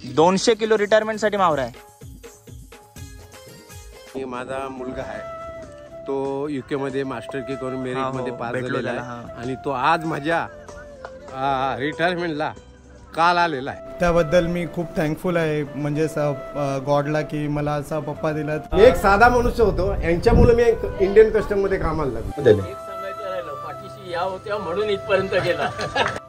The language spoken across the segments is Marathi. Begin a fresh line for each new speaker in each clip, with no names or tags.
200 किलो रिटायरमेंट साठी मावरा आहे.
माझा मुलगा आहे तो युके मध्ये मास्टर की करून मेरिट मध्ये पास झालेला आहे आणि तो आज माझ्या रिटायरमेंटला काल आलेला आहे.
त्याबद्दल मी खूप थँकफुल आहे म्हणजे गॉडला की मला असा पप्पा दिला.
एक साधा मनुष्य होतो यांच्यामुळे मी इंडियन कस्टम मध्ये कामाला लागलो.
म्हणून इथपर्यंत गेला.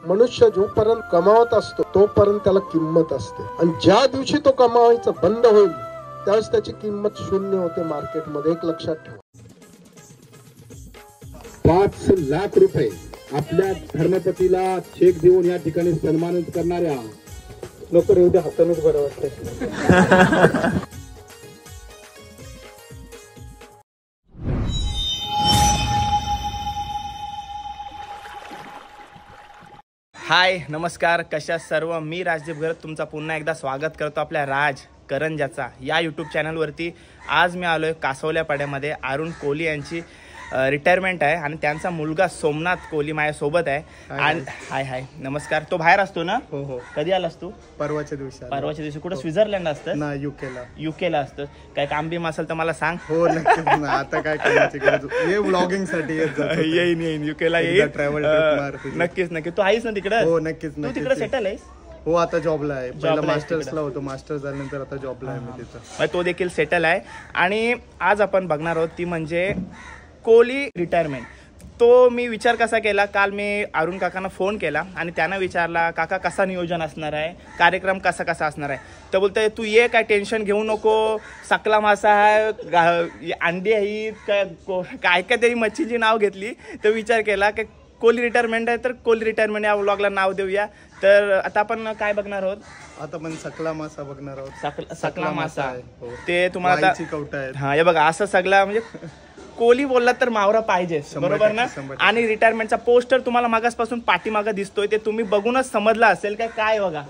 मनुष्य जोपर्यंत कमावत असतो तोपर्यंत त्याला किंमत असते आणि ज्या दिवशी तो कमावायचं बंद होईल त्यावेळेस त्याची किंमत शून्य होते मार्केटमध्ये. एक लक्षात ठेवा.
5 लाख रुपये आपल्या धर्मपतीला चेक देऊन या ठिकाणी सन्मानित करणाऱ्या
लोक एवढ्या हातानेच बरं वाटतं.
हाय नमस्कार, कशा सर्व. मी राजदीप घरत तुमचा पुन्हा एकदा स्वागत करतो आपल्या राज करंजाचा या यूट्यूब चॅनलवरती. आज मी आलो आहे कासवल्या पाड्यामध्ये. अरुण कोहली यांची रिटायरमेंट आहे आणि त्यांचा मुलगा सोमनाथ कोहली माझ्यासोबत आहे. आणि हाय नमस्कार. तो बाहेर असतो ना?
हो हो.
कधी आलास तू?
परवाच्या दिवशी. कुठं
स्वित्झर्लंड असतं
ना?
युकेला असतं. काय काम बीम असेल तर मला सांग.
हो नक्कीच. आता काय करायची गरज ये व्लॉगिंग साठी
येईन युकेला येईल.
ट्रॅव्हल
नक्कीच. तू आहेस ना तिकडे?
हो नक्कीच.
तू तिकडे सेटल आहेस?
हो आता जॉबला आहे. पहिला मास्टर्सला होतो. मास्टर्स झाल्यानंतर आता जॉबला आहे मी तिथं.
तो देखील सेटल आहे. आणि आज आपण बघणार आहोत ती म्हणजे कोहली रिटायरमेंट. तो मी विचार कसा केला, काल मी अरुण काकांना फोन केला आणि त्यांना विचारला काका कसा नियोजन असणार आहे, कार्यक्रम कसा असणार आहे. तर बोलतोय तू ये, काय टेन्शन घेऊ नको, सकला मासा आहे, अंडी आहे, काय तरी मच्छीची नाव घेतली. तर विचार केला की कोहली रिटायरमेंट आहे तर कोहली रिटायरमेंट या व्लॉगला नाव देऊया. तर आता आपण काय बघणार आहोत?
आता पण सकला मासा बघणार आहोत.
सकला मासा ते तुम्हाला
कवटा आहे.
हा हे बघा असं सगळा म्हणजे कोहली बोलला तर मावरा पाहिजे, बरोबर ना? आणि रिटायरमेंटचा पोस्टर तुम्हाला मागासपासून पाठीमागं दिसतोय ते तुम्ही बघूनच समजला असेल काय बघा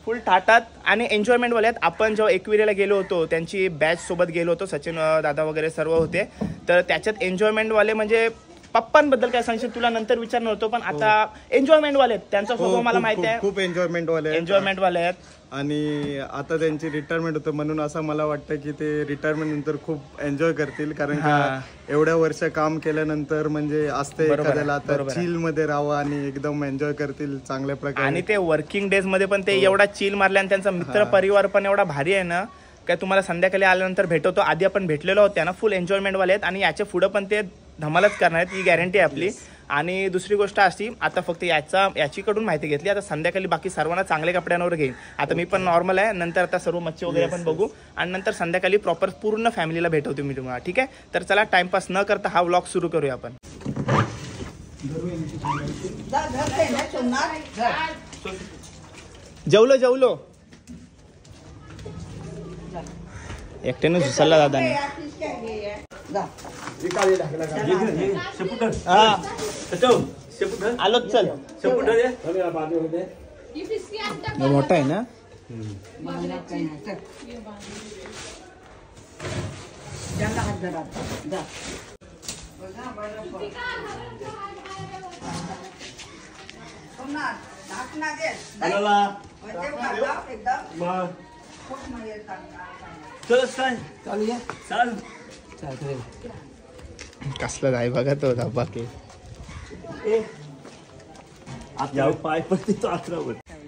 फुल थाटात आणि एन्जॉयमेंट वाले आहेत. आपण जेव्हा एकविरेला गेलो होतो त्यांची बॅच सोबत गेलो होतो, सचिन दादा वगैरे सर्व होते. तर त्याच्यात एन्जॉयमेंट वाले म्हणजे पप्पांबद्दल काय सांगशील तुला नंतर विचारणार होतो, पण आता एन्जॉयमेंट वाले आहेत. त्यांचा स्वभाव मला माहिती आहे, खूप एन्जॉयमेंट वाले आहेत.
आणि आता त्यांची रिटायरमेंट होतं म्हणून असं मला वाटतं की ते रिटायरमेंट नंतर खूप एन्जॉय करतील. कारण का एवढ्या वर्ष काम केल्यानंतर म्हणजे असते एखाद्याला आता चिल मध्ये राहावं आणि एकदम एन्जॉय करतील चांगल्या प्रकारे.
आणि ते वर्किंग डेज मध्ये पण ते एवढा चिल मारले आणि त्यांचा मित्र परिवार पण एवढा भारी आहे ना, काय तुम्हाला संध्याकाळी आल्यानंतर भेटवतो. आधी आपण भेटलेलो आहोत त्यांना. फुल एन्जॉयमेंट वाले आहेत आणि याच्या पुढे पण ते धमालच करणार आहेत, ही गॅरंटी आहे आपली. आणि दुसरी गोष्ट अशी, आता फक्त याचीकडून माहिती घेतली, आता संध्याकाळी बाकी सर्वांना चांगल्या कपड्यांवर घेईन. आता मी पण नॉर्मल आहे, नंतर आता सर्व मच्छी वगैरे आपण बघू आणि नंतर संध्याकाळी प्रॉपर पूर्ण फॅमिलीला भेटवतो मी तुम्हाला. ठीक आहे, तर चला टाइमपास न करता हा व्लॉग सुरू करूया आपण. जेवलो एकट्यानं झुसला दादाने. आलोच चल. मोठा आहे ना? कसला जाय बघा तो धब्बा के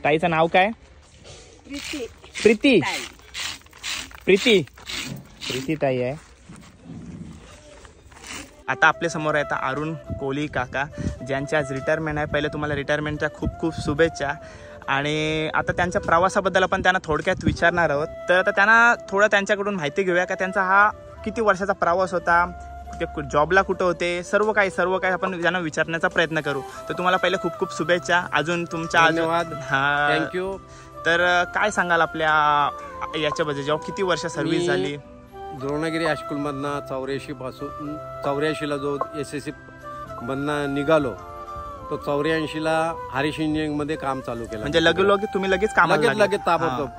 ताईचं नाव काय? प्रीती ताई आहे. आता आपल्या समोर आहे अरुण कोहली काका, ज्यांची आज रिटायरमेंट आहे. पहिले तुम्हाला रिटायरमेंटच्या खूप शुभेच्छा. आणि आता त्यांच्या प्रवासाबद्दल आपण त्यांना थोडक्यात विचारणार आहोत. तर आता त्यांना थोडं त्यांच्याकडून माहिती घेऊया का त्यांचा हा किती वर्षाचा प्रवास होता, ते जॉबला कुठं होते, सर्व काही आपण त्यांना विचारण्याचा प्रयत्न करू. तर तुम्हाला पहिले खूप शुभेच्छा. अजून तुमच्या
धन्यवाद. थँक्यू.
तर काय सांगाल आपल्या याच्याबद्दल, जेव्हा किती वर्ष सर्व्हिस झाली?
द्रोणगिरी हायस्कूलमधनं 84ला जो SSC मधनं निघालो तो 84ला हरीश इंजिनिअरिंग मध्ये काम चालू केलं.
म्हणजे तुम्ही लगेच
ताबडतोब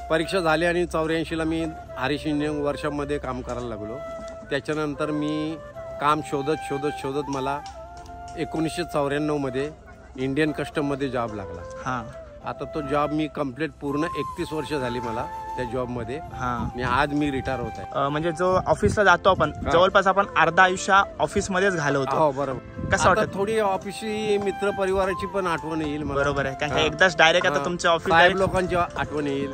परीक्षा झाली आणि 84ला मी हरीश इंजिनिअरिंग वर्षामध्ये काम करायला लागलो. त्याच्यानंतर मी काम शोधत मला 1994 मध्ये इंडियन कस्टम मध्ये जॉब लागला. आता तो जॉब मी कम्प्लीट पूर्ण 31 वर्ष झाली मला त्या जॉब मध्ये. आणि आज मी रिटायर होत आहे.
म्हणजे जो ऑफिसला जातो आपण जवळपास आपण अर्धा आयुष्य ऑफिस मध्येच घालवतो.
हो बरोबर.
कसं वाटतं?
थोडी ऑफिसची मित्र परिवाराची पण आठवण येईल.
बरोबर आहे, कारण एकदाच डायरेक्ट आता तुमच्या ऑफिस
लोकांची आठवण येईल.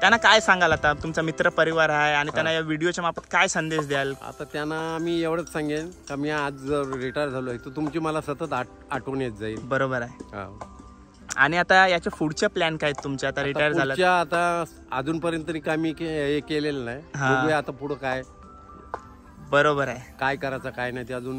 त्यांना काय सांगाल आता? तुमचा मित्र परिवार आहे आणि त्यांना या व्हिडिओच्या मार्फत काय संदेश द्याल?
आता त्यांना मी एवढंच सांगेन का मी आज जर रिटायर झालोय तर तुमची मला सतत आठवण येत जाईल.
बरोबर आहे. आणि आता याचे पुढचे प्लॅन काय तुमचे? आता रिटायर झाला
आता अजूनपर्यंत मी केलेलं नाही. बघूया आता पुढे काय.
बरोबर आहे.
काय करायचं काय नाही ते अजून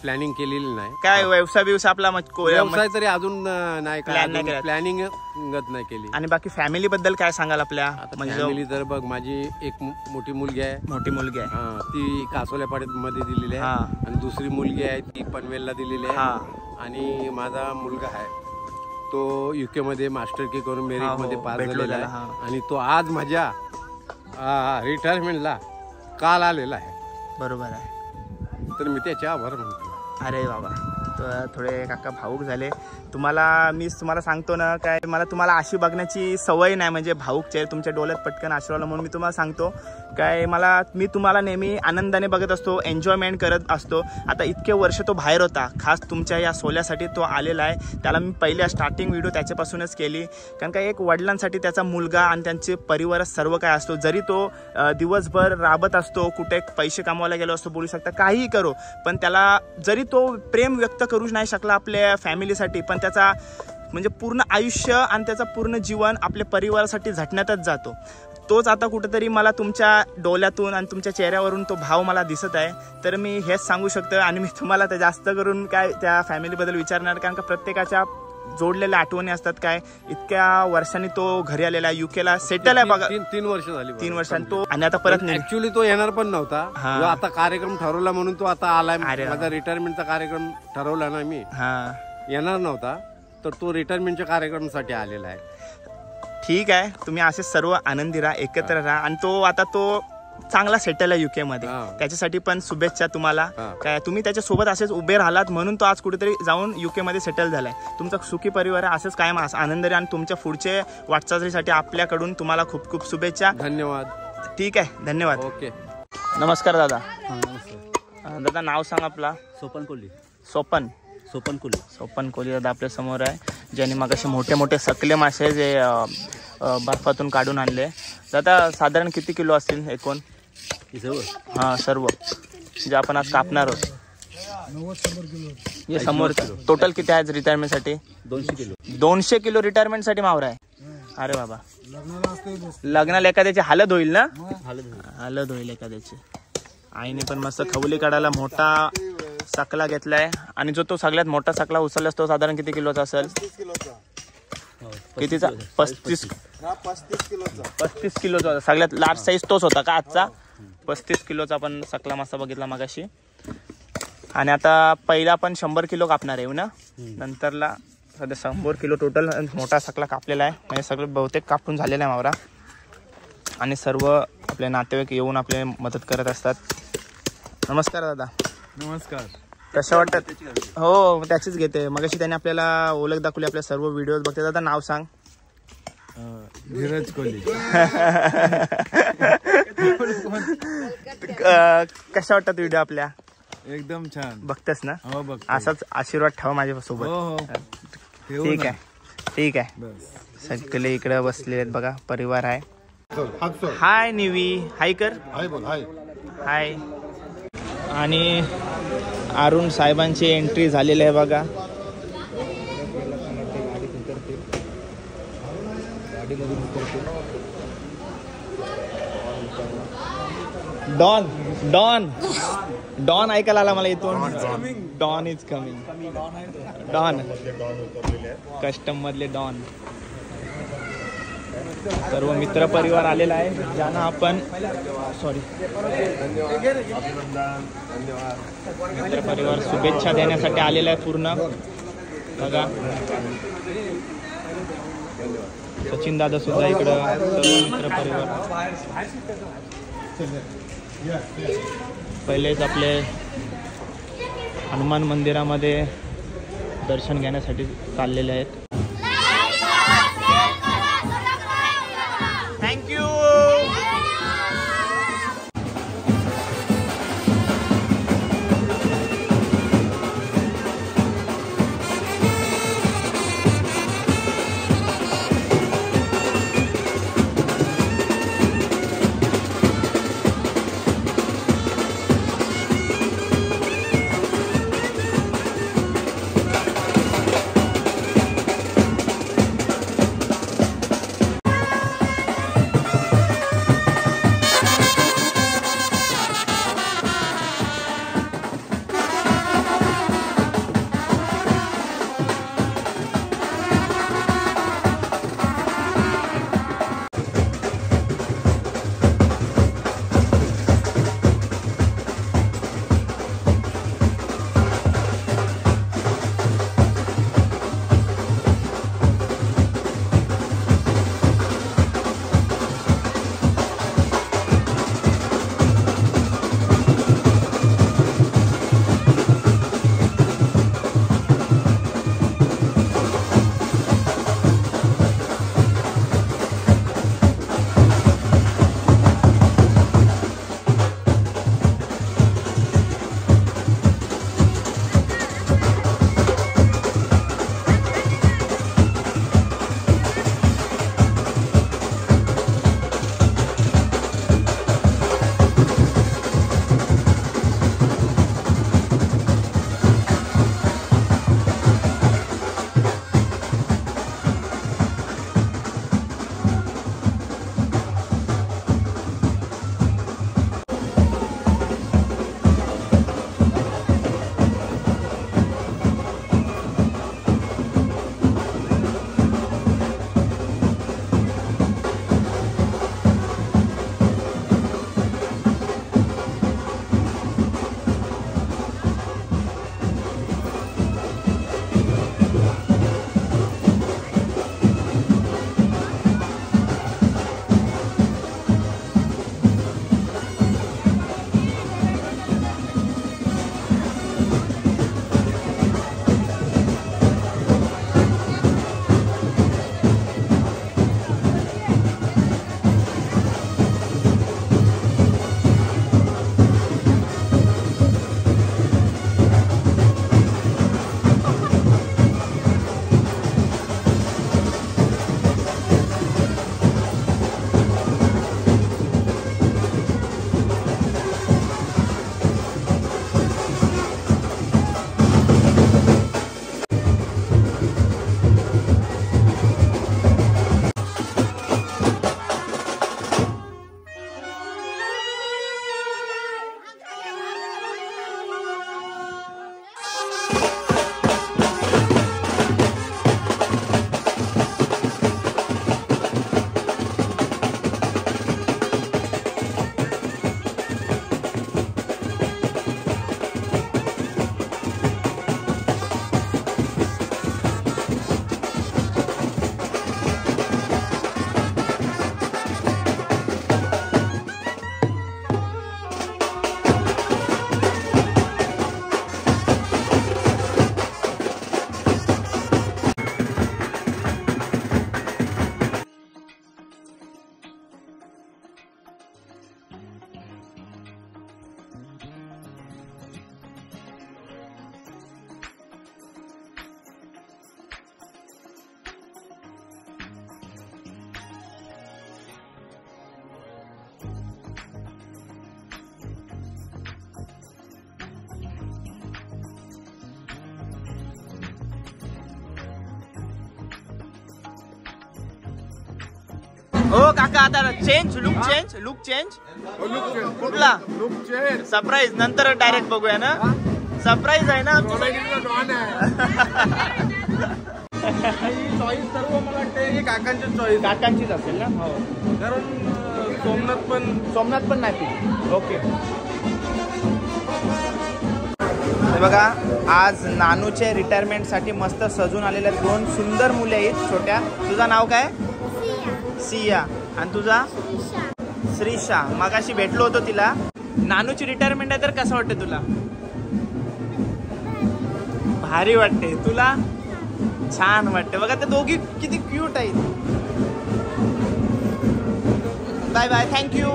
प्लॅनिंग केलेली नाही.
काय व्यवसाय आपला
व्यवसाय तरी अजून नाही, प्लॅनिंग नाही केली.
आणि बाकी फॅमिली बद्दल काय सांगाल आपल्या?
फॅमिली तर बघ, माझी एक मोठी मुलगी आहे. ती कासोल्यापाड्यात मध्ये दिलेली आहे. आणि दुसरी मुलगी आहे ती पनवेलला दिलेली आहे. आणि माझा मुलगा आहे तो UK मध्ये मास्टर की करून मेरिट मध्ये पास झालेला आहे. आणि तो आज माझ्या रिटायरमेंटला काल आलेला आहे.
बरोबर आहे.
तर मी त्याचे आभार मानतो.
अरे बाबा, तर थोडे काका भाऊक झाले. मी तुम्हाला सांगतो ना, काय मला तुम्हाला अशी बघण्याची सवय नाही, म्हणजे भाऊक चेहरे तुमच्या डोळ्यात पटकन आश्रवलं म्हणून मी तुम्हाला सांगतो काय, मी तुम्हाला नेहमी आनंदाने बघत असतो, एन्जॉयमेंट करत असतो. आता इतके वर्ष तो बाहेर होता, खास तुमच्या या सोल्यासाठी तो आलेला आहे. त्याला मी पहिल्या स्टार्टिंग व्हिडिओ त्याच्यापासूनच केली, कारण का एक वडिलांसाठी त्याचा मुलगा आणि त्यांचे परिवार सर्व काय असतो. जरी तो दिवसभर राबत असतो, कुठे पैसे कमवायला गेलो असतो, बोलू शकता काहीही करो, पण त्याला जरी तो प्रेम व्यक्त करू नाही शकला आपल्या फॅमिलीसाठी, पण त्याचा म्हणजे पूर्ण आयुष्य आणि त्याचा पूर्ण जीवन आपल्या परिवारासाठी झटण्यातच जातो. तोच आता कुठेतरी मला तुमच्या डोळ्यातून आणि तुमच्या चेहऱ्यावरून तो भाव मला दिसत आहे. तर मी हेच सांगू शकतो. आणि मी तुम्हाला ते जास्त करून काय त्या फॅमिलीबद्दल विचारणार, कारण का प्रत्येकाच्या जोडलेल्या आठवणी असतात. काय इतक्या वर्षांनी तो घरी आलेला आहे, UKला सेटल आहे बघा.
3 वर्ष झाली.
3 वर्षांनी तो, आणि आता परत
ऍक्च्युअली तो येणार पण नव्हता. आता कार्यक्रम ठरवला म्हणून तो आता आलाय. माझा रिटायरमेंटचा कार्यक्रम ठरवला ना मी, येणार नव्हता, तर तो रिटायरमेंटच्या कार्यक्रमासाठी आलेला आहे.
ठीक आहे, तुम्ही असे सर्व आनंदी राहा, एकत्र राहा. आणि तो चांगला सेटल आहे UK मध्ये, त्याच्यासाठी पण शुभेच्छा तुम्हाला. काय तुम्ही त्याच्या सोबत असेच उभे राहिलात म्हणून तो आज कुठेतरी जाऊन UK मध्ये सेटल झालाय. तुमचा सुखी परिवार आहे, असेच कायम आनंद आणि तुमच्या पुढचे वाटचालीसाठी आपल्याकडून तुम्हाला खूप खूप शुभेच्छा.
धन्यवाद.
ठीक आहे, धन्यवाद.
ओके.
नमस्कार दादा. दादा नाव सांग आपला?
सोपन कोली.
सोपन कोली दादा आपल्या समोर आहे, ज्यांनी मग असे मोठे मोठे सकले मासे जे बर्फातून काढून आणले. दादा साधारण किती किलो असतील एकूण? सर्व जे आपण आज कापणार आहोत. 90 समोर टोटल किती आहे रिटायरमेंटसाठी? 200 किलो रिटायरमेंटसाठी मावरा आहे. अरे बाबा, लग्नाला एखाद्याची हालत होईल ना? हालत होईल एखाद्याची. आईने पण मस्त खवली काढायला मोठा सकला घेतलाय. आणि जो तो सगळ्यात मोठा सकला उचलला तो साधारण किती किलोचा असेल? कितीचा? 35 किलोचा. सगळ्यात लार्ज साईज तोच होता का आजचा? 35 किलोचा आपण सकला मासा बघितला मगाशी. आणि आता पहिला आपण 100 किलो कापणार आहे ना, नंतरला सध्या 100 किलो टोटल मोठा सकला कापलेला आहे. म्हणजे सगळं बहुतेक कापून झालेला आहे मावरा. आणि सर्व आपले नातेवाईक येऊन आपले मदत करत असतात. नमस्कार दादा.
नमस्कार.
कशा वाटतात? हो, त्याचीच घेते. मगाशी त्याने आपल्याला ओळख दाखवली, आपल्या सर्व व्हिडिओज बघते. दादा नाव सांग?
धीरज कोली.
कशा वाटतात व्हिडिओ आपल्या?
एकदम छान.
बघतेस ना?
हो बघ.
असाच आशीर्वाद ठेवा माझ्यासोबत. ठीक आहे, ठीक आहे. सगळे इकडे बसले आहेत बघा, परिवार आहे. हाय निवी, हाय कर. हाय. आणि अरुण साहेबांची एंट्री झालेली आहे बघा. डॉन डॉन डॉन ऐकायला आला मला इथून. Don is coming. Don custom मधले डॉन. सर्व मित्र परिवार आलेला आहे, ज्यांना आपण मित्र परिवार शुभेच्छा देण्यासाठी आलेला आहे पूर्ण बघा. सचिन दादा सुद्धा इकडं, सर्व मित्र परिवार. पहिलेच आपले हनुमान मंदिरामध्ये दर्शन घेण्यासाठी चाललेले आहेत. हो काका आता चेंज लुक चेंज कुठला सरप्राईज नंतर डायरेक्ट बघूया ना सरप्राईज आहे ना
चॉईस सर्व मला वाटतं की काकांची चॉईस
काकांचीच असेल ना हो
कारण
सोमनाथ पण नाही ओके बघा आज नानूचे रिटायरमेंटसाठी मस्त सजून आलेल्या 2 सुंदर मुले आहेत छोट्या तुझं नाव काय सिया आणि तुझा श्रीशा मगाशी भेटलो होतो तिला नानूची रिटायरमेंट आहे तर कसं वाटतं तुला भारी वाटते तुला छान वाटते बघा ते दोघी किती क्यूट आहेत बाय बाय थँक्यू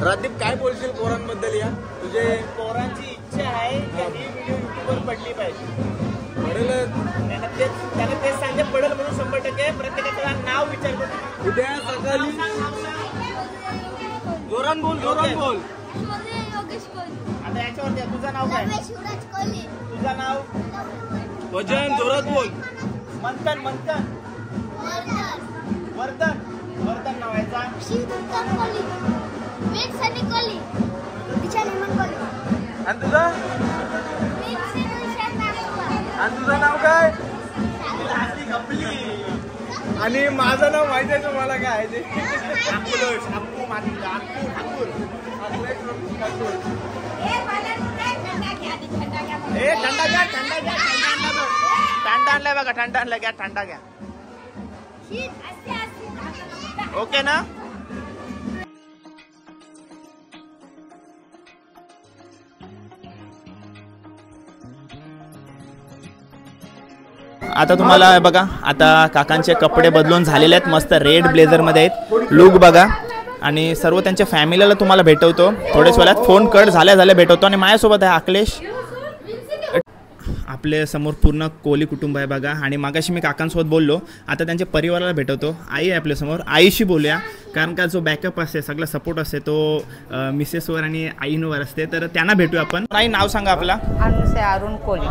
रादीप काय बोलशील पोरांबद्दल या तुझे
पोरांची इच्छा आहे की ही व्हिडिओ युट्यूबवर पडली पाहिजे त्याला तेच सांगते पडेल म्हणून 100% प्रत्येकाचं नाव विचारतो
उद्या सकाळी जोरान बोल
आता याच्यावरती तुझं नाव काय तुझं नाव
वजन जोरात बोल
मंथन वर्धन नावायचा
आणि तुझं नाव काय आणि माझं नाव माहिती आहे तुम्हाला काय ते
थंडा आणलाय बघा थंडा आणलाय घ्या थंडा घ्या ओके ना आता तुम्हाला बघा आता काकांचे कपडे बदलून झालेले आहेत मस्त रेड ब्लेझर मध्ये आहेत लुक बघा आणि सर्व त्यांच्या फॅमिलीला तुम्हाला भेटवतो थोड्याच वेळात फोन कट झाल्या भेटवतो आणि माझ्यासोबत आहे अखिलेश आपल्या समोर पूर्ण कोहली कुटुंब आहे बघा आणि मागाशी मी काकांसोबत बोललो आता त्यांच्या परिवाराला भेटवतो आई आहे आपल्यासमोर आईशी बोलूया कारण का जो बॅकअप असते सगळा सपोर्ट असते तो मिसेसवर आणि आईंवर असते तर त्यांना भेटूया आपण आई नाव सांगा आपला
अरुण कोहली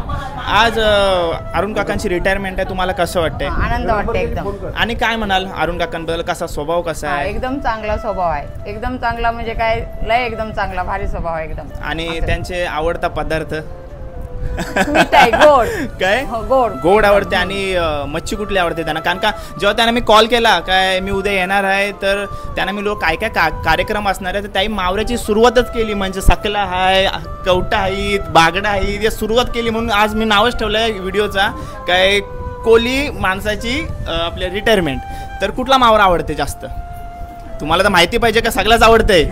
आज अरुण काकांची रिटायरमेंट आहे तुम्हाला कसं वाटतंय
आनंद वाटते एकदम
आणि काय म्हणाल अरुण काकांबद्दल कसा स्वभाव कसा आहे
एकदम चांगला स्वभाव आहे एकदम चांगला म्हणजे काय लय एकदम चांगला भारी स्वभाव आहे एकदम
आणि त्यांचे आवडता पदार्थ
गोड
काय गोड आवडते आणि मच्छी कुठली आवडते त्यांना कारण का जेव्हा त्यांना मी कॉल केला काय मी उद्या येणार आहे तर त्यांना मी लोक काय काय कार्यक्रम असणार आहे तर त्याही मावऱ्याची सुरुवातच केली म्हणजे सकला आहे कवटा आहेत बागडा आहेत या सुरुवात केली म्हणून आज मी नावच ठेवलं आहे व्हिडिओचा काय कोहली माणसाची आपल्या रिटायरमेंट तर कुठला मावरा आवडते जास्त तुम्हाला तर माहिती पाहिजे का सगळंच आवडतंय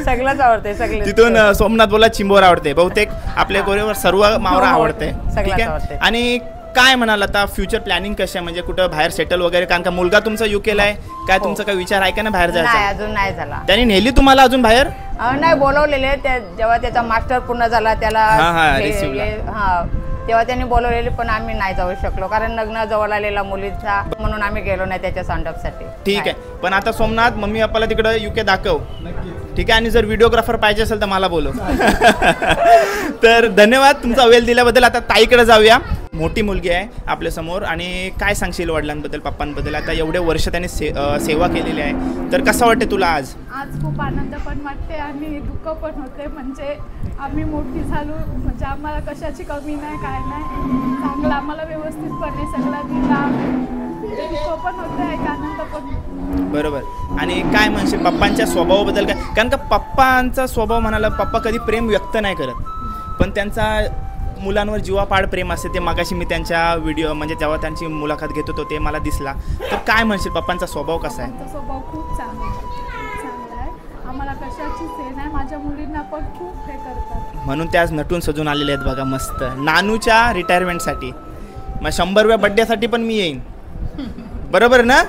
सगळंच आवडते सगळं
तिथून सोमनाथ बोला चिंबोर आवडते बहुतेक आपल्या कोरेवर सर्व मावरा आवडते ठीक आहे आणि काय म्हणाल आता फ्युचर प्लॅनिंग कशी आहे म्हणजे कुठं बाहेर सेटल वगैरे कारण का मुलगा तुमचा युकेला आहे काय तुमचा काय विचार आहे का ना बाहेर जायचा
अजून नाही झाला
त्यांनी नेली तुम्हाला अजून बाहेर
नाही बोलवलेले जेव्हा त्याचा मास्टर पूर्ण झाला त्याला तेव्हा त्यांनी बोलवलेली पण आम्ही नाही जाऊ शकलो कारण लग्न जवळ आलेला मुलीचा म्हणून आम्ही गेलो नाही त्याच्या स्टँडअपसाठी
ठीक आहे पण आता सोमनाथ मम्मी पप्पाला तिकडे युके दाखव ठीक आहे आणि जर व्हिडिओग्राफर पाहिजे असेल तर मला बोलव तर धन्यवाद तुमचा वेळ दिल्याबद्दल आता ताईकडे जाऊया मोठी मुलगी आहे आपल्या समोर आणि काय सांगशील वडिलांबद्दल पप्पांबद्दल आता एवढे वर्ष त्यांनी सेवा केलेली आहे तर कसं वाटते तुला आज
खूप आनंद पण वाटते आणि दुःख पण होते म्हणजे आम्ही मोठी झालो म्हणजे आम्हाला कशाची कमी नाही काय नाही चांगलं आम्हाला व्यवस्थितपणे सगळं दिला दुःख पण होते एक आनंद पण
बरोबर आणि काय म्हणशील पप्पांच्या स्वभावाबद्दल काय कारण का पप्पांचा स्वभाव म्हणाला पप्पा कधी प्रेम व्यक्त नाही करत पण त्यांचा मुलांवर जीवापाड प्रेम असते ते मगाशी मी त्यांच्या व्हिडिओ म्हणजे जेव्हा त्यांची मुलाखत घेत होतो ते मला दिसला तर काय म्हणशील पप्पांचा स्वभाव कसा आहे
स्वभाव खूप चांगला आहे आम्हाला कशाचीच हे नाही माझ्या मुलींना पण खूप हे करतात
म्हणून त्या आज नटून सजून आलेले आहेत बघा मस्त नानूच्या रिटायरमेंटसाठी मग 100व्या बड्डेसाठी पण मी येईन बरोबर ना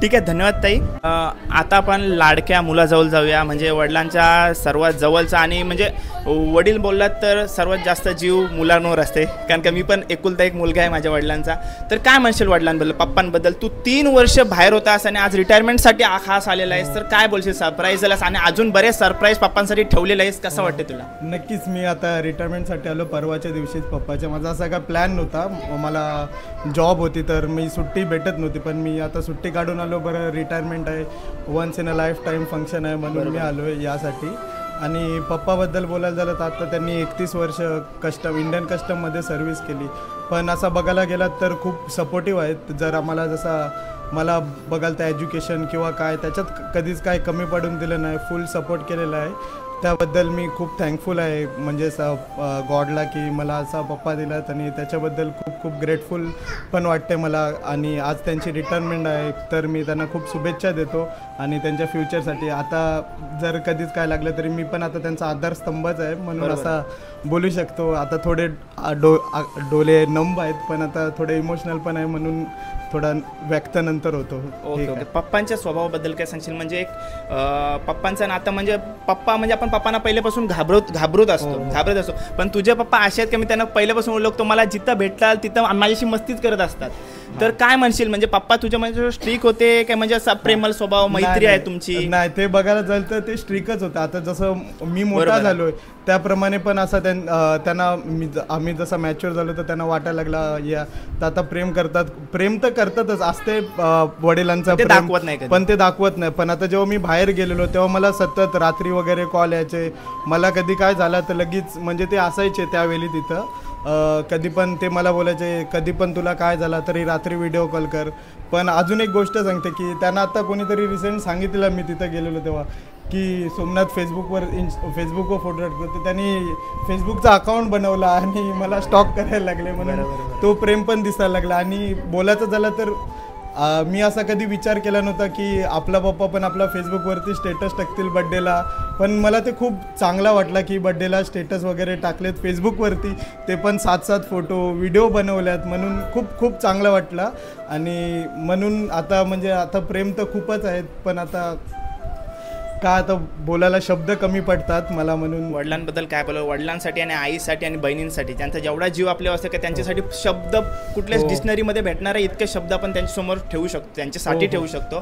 ठीक आहे धन्यवाद ताई आता आपण लाडक्या मुलाजवळ जाऊया म्हणजे वडिलांच्या सर्वात जवळचा आणि म्हणजे वडील बोललात तर सर्वात जास्त जीव मुलांवर असते, कारण का मी पण एकुलता एक मुलगा आहे माझ्या वडिलांचा. तर काय म्हणशील वडिलांबद्दल, पप्पांबद्दल? तू 3 वर्ष बाहेर होतास आणि आज रिटायरमेंटसाठी खास आलेला आहेस, तर काय बोलशील? सरप्राईज झालास आणि अजून बरेच सरप्राईज पप्पांसाठी ठेवलेलं आहेस, कसं वाटते तुला?
नक्कीच, मी आता रिटायरमेंटसाठी आलो परवाच्या दिवशीच पप्पाच्या. माझा असा काय प्लॅन नव्हता, मला जॉब होती तर मी सुट्टी भेटत नव्हती, पण मी आता सुट्टी काढून आलो. बरं, रिटायरमेंट आहे, once in a lifetime function आहे म्हणून मी आलो आहे यासाठी. आणि पप्पाबद्दल बोलायला झालं तर आता त्यांनी 31 वर्ष इंडियन कस्टममध्ये सर्व्हिस केली, पण असं बघायला गेलात तर खूप सपोर्टिव्ह आहेत. जर आम्हाला मला बघाल तर एज्युकेशन किंवा काय त्याच्यात कधीच काय कमी पडून दिलं नाही, फुल सपोर्ट केलेला आहे. त्याबद्दल मी खूप थँकफुल आहे, म्हणजे गॉडला की मला असा पप्पा दिलात आणि त्याच्याबद्दल खूप खूप ग्रेटफुल पण वाटते मला. आणि आज त्यांची रिटायरमेंट आहे तर मी त्यांना खूप शुभेच्छा देतो आणि त्यांच्या फ्युचरसाठी. आता जर कधीच काय लागलं तरी मी पण आता त्यांचा आधारस्तंभच आहे म्हणून असा बोलू शकतो. आता थोडे डोले नंब आहेत, पण आता थोडे इमोशनल पण आहे म्हणून थोडा व्यक्त नंतर होतो.
ओके. पप्पांच्या स्वभावाबद्दल काय सांगशील? म्हणजे एक पप्पांचं नातं म्हणजे पप्पा म्हणजे आपण पप्पांना पहिल्यापासून घाबरत असतो, पण तुझे पप्पा असे आहेत की मी त्यांना पहिल्यापासून ओळखतो, मला जिथं भेटतात तिथं माझ्याशी मस्तीच करत असतात. तर काय म्हणशील, म्हणजे पप्पा तुझ्या म्हणजे स्ट्रिक होते काय म्हणजे असा प्रेमल स्वभाव, मैत्री आहे तुमची?
नाही, ते बघायला जाईल तर ते स्ट्रिकच होतं. आता जसं मी मोठा झालोय त्याप्रमाणे पण असं त्यांना आम्ही जसं मॅच्युअर झालो तर त्यांना वाटायला लागला या तर आता प्रेम तर करतातच असते वडिलांचा प्रेम, पण ते दाखवत नाही. पण आता जेव्हा मी बाहेर गेलेलो तेव्हा मला सतत रात्री वगैरे कॉल यायचे, मला कधी काय झालं तर लगेच म्हणजे ते असायचे त्यावेळी तिथं. कधी पण ते मला बोलायचे, कधी पण तुला काय झालं तरी रात्री व्हिडिओ कॉल कर. पण अजून एक गोष्ट सांगते की त्यांना आता कोणीतरी रिसेंट सांगितलं मी तिथं गेलेलो तेव्हा की सोमनाथ फेसबुकवर फोटो टाकतो, तर त्यांनी फेसबुकचा अकाउंट बनवला आणि मला स्टॉक करायला लागले म्हणून तो प्रेम पण दिसायला लागला. आणि बोलायचं झालं तर मी असा कधी विचार केला नव्हता की आपला पप्पा पण आपला फेसबुकवरती स्टेटस टाकतील बड्डेला, पण मला ते खूप चांगला वाटला की बड्डेला स्टेटस वगैरे टाकलेत फेसबुकवरती, ते पण 7 फोटो व्हिडिओ बनवल्यात म्हणून खूप खूप चांगलं वाटलं. आणि म्हणून आता म्हणजे आता प्रेम तर खूपच आहेत, पण आता का आता बोलायला शब्द कमी पडतात मला. म्हणून
वडिलांबद्दल काय बोलावं? वडिलांसाठी आणि आईसाठी आणि बहिणींसाठी त्यांचा जेवढा जीव आपल्यावर असतो की त्यांच्यासाठी शब्द कुठल्याच डिक्शनरीमध्ये भेटणारे इतके शब्द आपण त्यांच्यासमोर ठेवू शकतो, त्यांच्यासाठी ठेवू शकतो.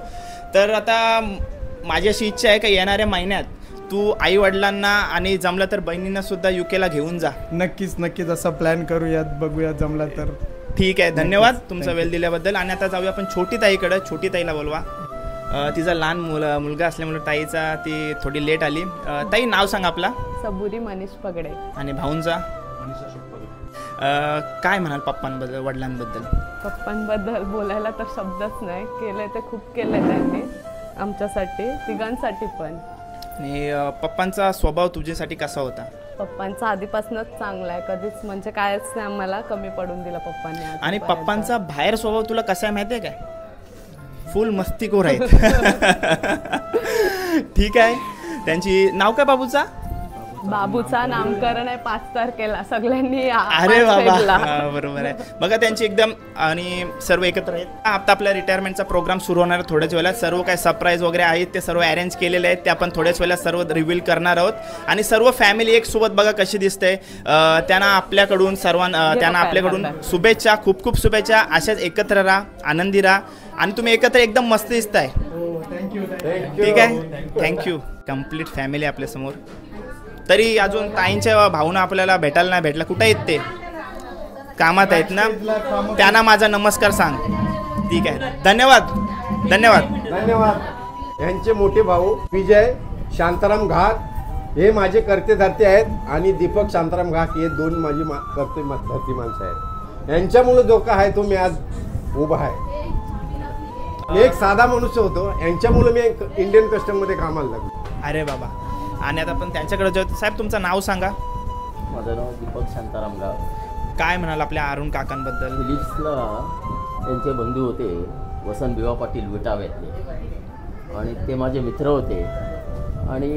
तर आता माझी अशी इच्छा आहे की येणाऱ्या महिन्यात तू आई वडिलांना आणि जमलं तर बहिणींना सुद्धा युकेला घेऊन जा.
नक्कीच असा प्लॅन करूयात, बघूयात जमला तर.
ठीक आहे, धन्यवाद तुमचा वेळ दिल्याबद्दल. आणि आता जाऊया आपण छोटी ताईकडे. छोटी ताईला बोलवा. तिचा लहान मुलगा असल्यामुळे ताईचा ती थोडी लेट आली. ताई, नाव सांग आपला.
सबुरी मनीष पगडे.
आणि भाऊंचा? काय म्हणाल पप्पांबद्दल, वडिलांबद्दल?
पप्पांबद्दल बोलायला तर शब्दच नाही, केलंय ते खूप केलंय त्यांनी आमच्यासाठी, तिघांसाठी पण.
आणि पप्पांचा स्वभाव तुझ्यासाठी कसा होता?
पप्पांचा आधीपासूनच चांगला आहे, कधीच म्हणजे कायच नाही आम्हाला कमी पडून दिला पप्पांनी.
आणि पप्पांचा बाहेर स्वभाव तुला कसा आहे माहिती आहे काय? फुल मस्तीखोर आहेत. ठीक आहे. त्यांची नाव काय बाबूचा?
बाबूचा नामकरण आहे 5 तारखेला सगळ्यांनी.
अरे बाबा, बरोबर आहे. बघा त्यांची एकदम आणि सर्व एकत्र आहेत. आता आपल्या रिटायरमेंटचा प्रोग्राम सुरू होणार आहे थोड्याच वेळेला. सर्व काय सरप्राईज वगैरे आहेत ते सर्व अरेंज केलेले आहेत, ते आपण थोड्याच वेळेला सर्व रिव्हील करणार आहोत. आणि सर्व फॅमिली एक सोबत बघा कशी दिसते. त्यांना आपल्याकडून शुभेच्छा, खूप खूप शुभेच्छा. अशाच एकत्र राहा, आनंदी राहा आणि तुम्ही एकत्र एकदम मस्त दिसताय. ठीक आहे, थँक्यू. कम्प्लीट फॅमिली आपल्यासमोर. तरी अजून ताईंच्या भावना आपल्याला भेटायला नाही भेटला. कुठे आहेत ते? कामात आहेत ना? त्यांना माझा नमस्कार सांग. ठीक आहे, धन्यवाद.
यांचे मोठे भाऊ विजय शांताराम घाट हे माझे करते धरते आहेत आणि दीपक शांताराम घाट हे 2 माझी करते धरती माणसं आहेत. यांच्यामुळे जो का आहे तो मी आज उभा आहे. एक साधा मनुष्य होतो, यांच्यामुळे मी इंडियन कस्टममध्ये कामाला लागलो.
अरे बाबा. आणि आता आपण त्यांच्याकडे जाऊ. साहेब, तुमचं नाव सांगा.
माझं नाव दीपक शांताराम गाव.
काय म्हणाल आपल्या अरुण काकांबद्दल?
फिलिप्सला त्यांचे बंधू होते वसंत भिवा पाटील विटाव्यातले, आणि ते माझे मित्र होते. आणि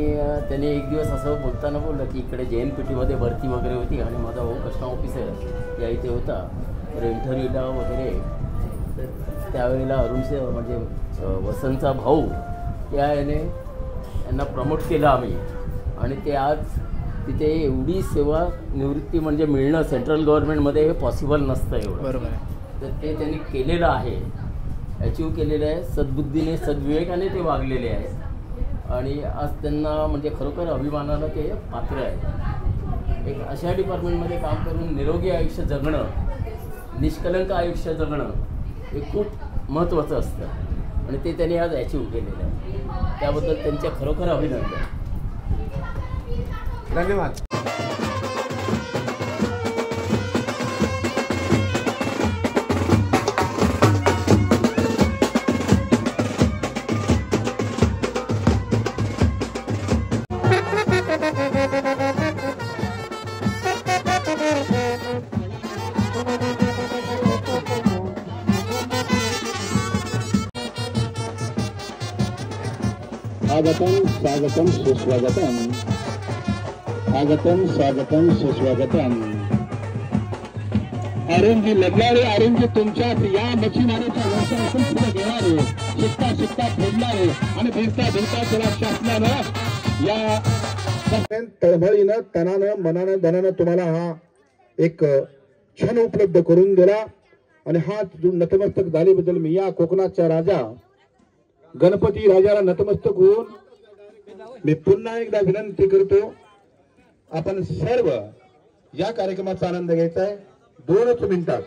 त्यांनी एक दिवस असं बोलताना बोललं की इकडे JNPTमध्ये भरती वगैरे होती आणि माझा भाऊ कस्टम ऑफिसर या इथे होता, तर इंटरव्ह्यूला वगैरे. तर त्यावेळेला अरुणचे म्हणजे वसंतचा भाऊ यांना प्रमोट केलं आम्ही, आणि ते आज तिथे एवढी सेवा निवृत्ती म्हणजे मिळणं सेंट्रल गव्हर्नमेंटमध्ये हे पॉसिबल नसतं एवढं.
बरोबर आहे.
तर ते त्यांनी केलेलं आहे, अचीव केलेलं आहे, सद्बुद्धीने सद्विवेकाने ते वागलेले आहे आणि आज त्यांना म्हणजे खरोखर अभिमानानं ते पात्र आहे. एक अशा डिपार्टमेंटमध्ये काम करून निरोगी आयुष्य जगणं, निष्कलंक आयुष्य जगणं हे खूप महत्त्वाचं असतं आणि ते त्यांनी आज अचीव केलेलं आहे. त्याबद्दल त्यांचे खरोखर अभिनंदन.
धन्यवाद.
स्वागतम स्वागतम सुस्वागतम, स्वागतम स्वागतम सुस्वागतम. अरुणजी लढणारे, अरुणजी तुमच्यात या मच्छीमाराच्या वर्षापासून पुढे घेणारे, शिकता शिकता फोडणारे आणि भिरता भिरता त्याला शासनानं या तळमळीनं तनानं मनानं धनानं तुम्हाला हा एक क्षण उपलब्ध करून दिला आणि हा नतमस्तक झाल्याबद्दल मी या कोकणाचा राजा गणपती राजाला नतमस्तक होऊन मी पुन्हा एकदा विनंती करतो, आपण सर्व या कार्यक्रमाचा आनंद घ्यायचा आहे 2 मिनिटात.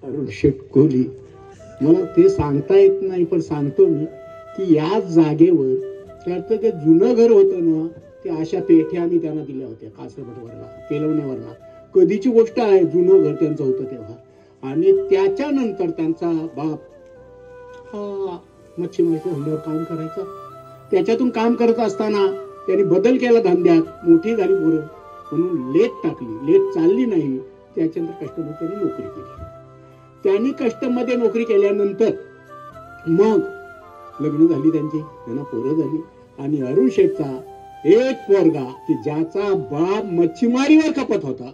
अरुण शेठ कोहली, मला ते सांगता येत नाही पण सांगतो मी की याच जागेवर त्याचं जे जुनं घर होतं ना, ते अशा पेठ्या आम्ही त्यांना दिल्या होत्या कासरपटवरला, केलवण्यावरला. कधीची गोष्ट आहे, जुनं घर त्यांचं होतं तेव्हा. आणि त्याच्यानंतर त्यांचा बाप हा मच्छीमारीच्या धंद्यावर काम करायचा. त्याच्यातून काम करत असताना त्यांनी बदल केला धंद्यात, मोठी झाली पोरं म्हणून लेट टाकली, लेट चालली नाही. त्याच्यानंतर कस्टमर त्यांनी नोकरी केली. त्यांनी कस्टममध्ये नोकरी केल्यानंतर मग लग्न झाली त्यांची, त्यांना पोरं झाली. आणि अरुण शेठचा एक पोरगा की ज्याचा बाप मच्छीमारीवर खपत होता,